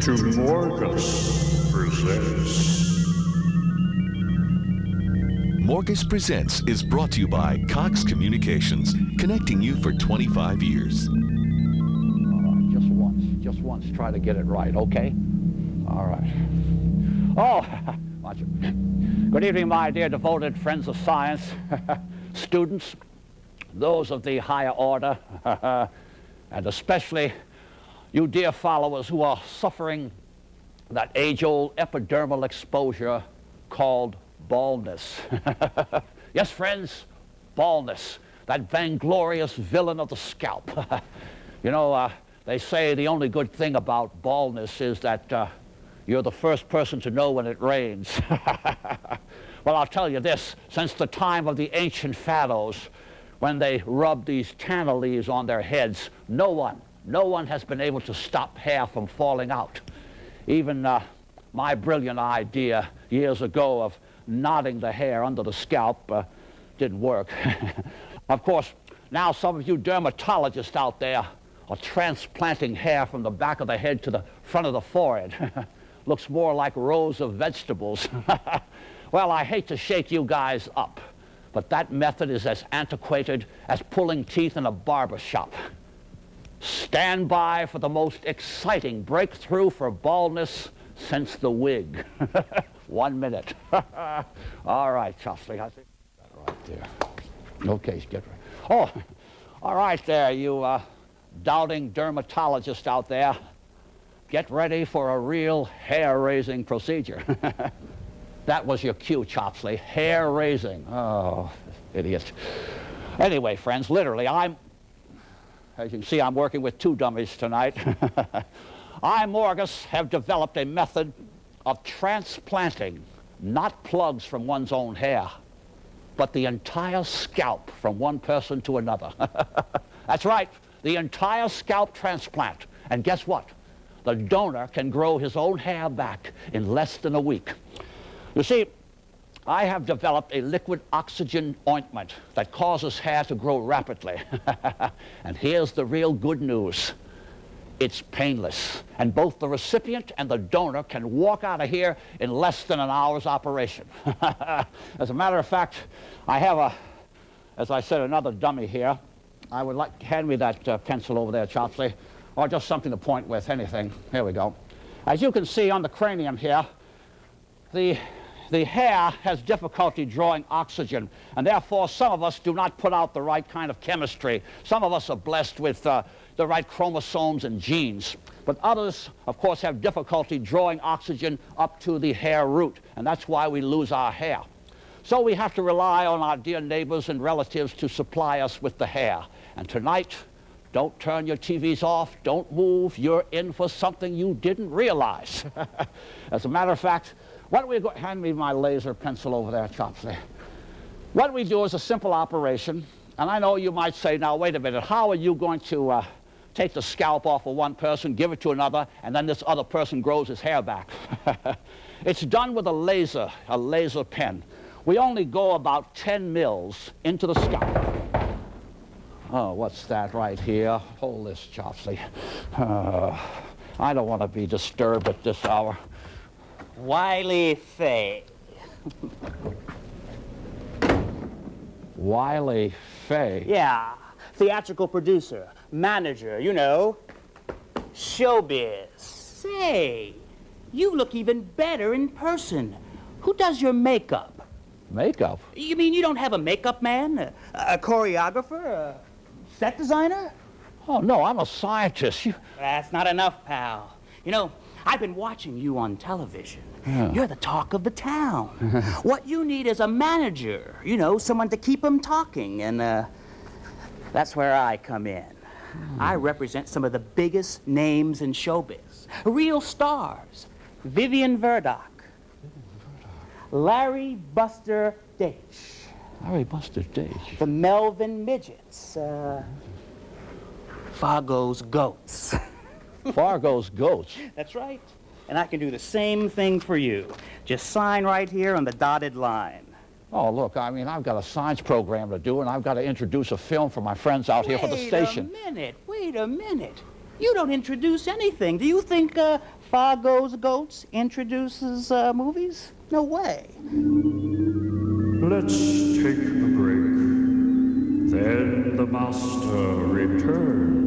to Morgus Presents. Morgus Presents is brought to you by Cox Communications, connecting you for 25 years. All right, just once, try to get it right, okay? All right. Oh, watch it. Good evening, my dear devoted friends of science, students, those of the higher order, and especially you dear followers who are suffering that age-old epidermal exposure called baldness. Yes, friends, baldness, that vainglorious villain of the scalp. You know, they say the only good thing about baldness is that you're the first person to know when it rains. Well, I'll tell you this, since the time of the ancient pharaohs, when they rubbed these tanner leaves on their heads, no one has been able to stop hair from falling out. Even my brilliant idea years ago of knotting the hair under the scalp didn't work. Of course, now some of you dermatologists out there are transplanting hair from the back of the head to the front of the forehead. Looks more like rows of vegetables. Well, I hate to shake you guys up, but that method is as antiquated as pulling teeth in a barber shop. Stand by for the most exciting breakthrough for baldness since the wig. 1 minute. All right, Chopstick, I think right there. Okay, get ready. Oh, all right there, you doubting dermatologist out there. Get ready for a real hair-raising procedure. That was your cue, Chopsley. Hair-raising. Oh, idiot. Anyway, friends, literally, as you can see, I'm working with two dummies tonight. I, Morgus, have developed a method of transplanting not plugs from one's own hair, but the entire scalp from one person to another. That's right, the entire scalp transplant. And guess what? The donor can grow his own hair back in less than a week. You see, I have developed a liquid oxygen ointment that causes hair to grow rapidly. And here's the real good news. It's painless. And both the recipient and the donor can walk out of here in less than an hour's operation. As a matter of fact, I have as I said, another dummy here. I would like, hand me that pencil over there, Chopsley, or just something to point with, anything. Here we go. As you can see on the cranium here, the hair has difficulty drawing oxygen, and therefore some of us do not put out the right kind of chemistry. Some of us are blessed with the right chromosomes and genes, but others, of course, have difficulty drawing oxygen up to the hair root, and that's why we lose our hair. So we have to rely on our dear neighbors and relatives to supply us with the hair. And tonight, don't turn your TVs off, don't move, you're in for something you didn't realize. As a matter of fact, what we go, hand me my laser pencil over there, Chopsley. What we do is a simple operation, and I know you might say, now wait a minute, how are you going to take the scalp off of one person, give it to another, and then this other person grows his hair back? It's done with a laser pen. We only go about 10 mils into the scalp. Oh, what's that right here? Hold this, Chopsley. I don't want to be disturbed at this hour. Wiley Fay. Wiley Fay? Yeah, theatrical producer, manager, you know, showbiz. Say, you look even better in person. Who does your makeup? Makeup? You mean you don't have a makeup man, a choreographer, a set designer? Oh, no, I'm a scientist. That's not enough, pal. You know, I've been watching you on television. Yeah. You're the talk of the town. What you need is a manager, you know, someone to keep them talking, and that's where I come in. I represent some of the biggest names in showbiz, real stars. Vivian Verdock, Larry Buster Daich. Larry Buster Daich. The Melvin Midgets, Fargo's Goats. Fargo's Goats? That's right. And I can do the same thing for you. Just sign right here on the dotted line. Oh, look, I mean, I've got a science program to do, and I've got to introduce a film for my friends out here for the station. Wait a minute. You don't introduce anything. Do you think Fargo's Goats introduces movies? No way. Let's take a break. Then the master returns.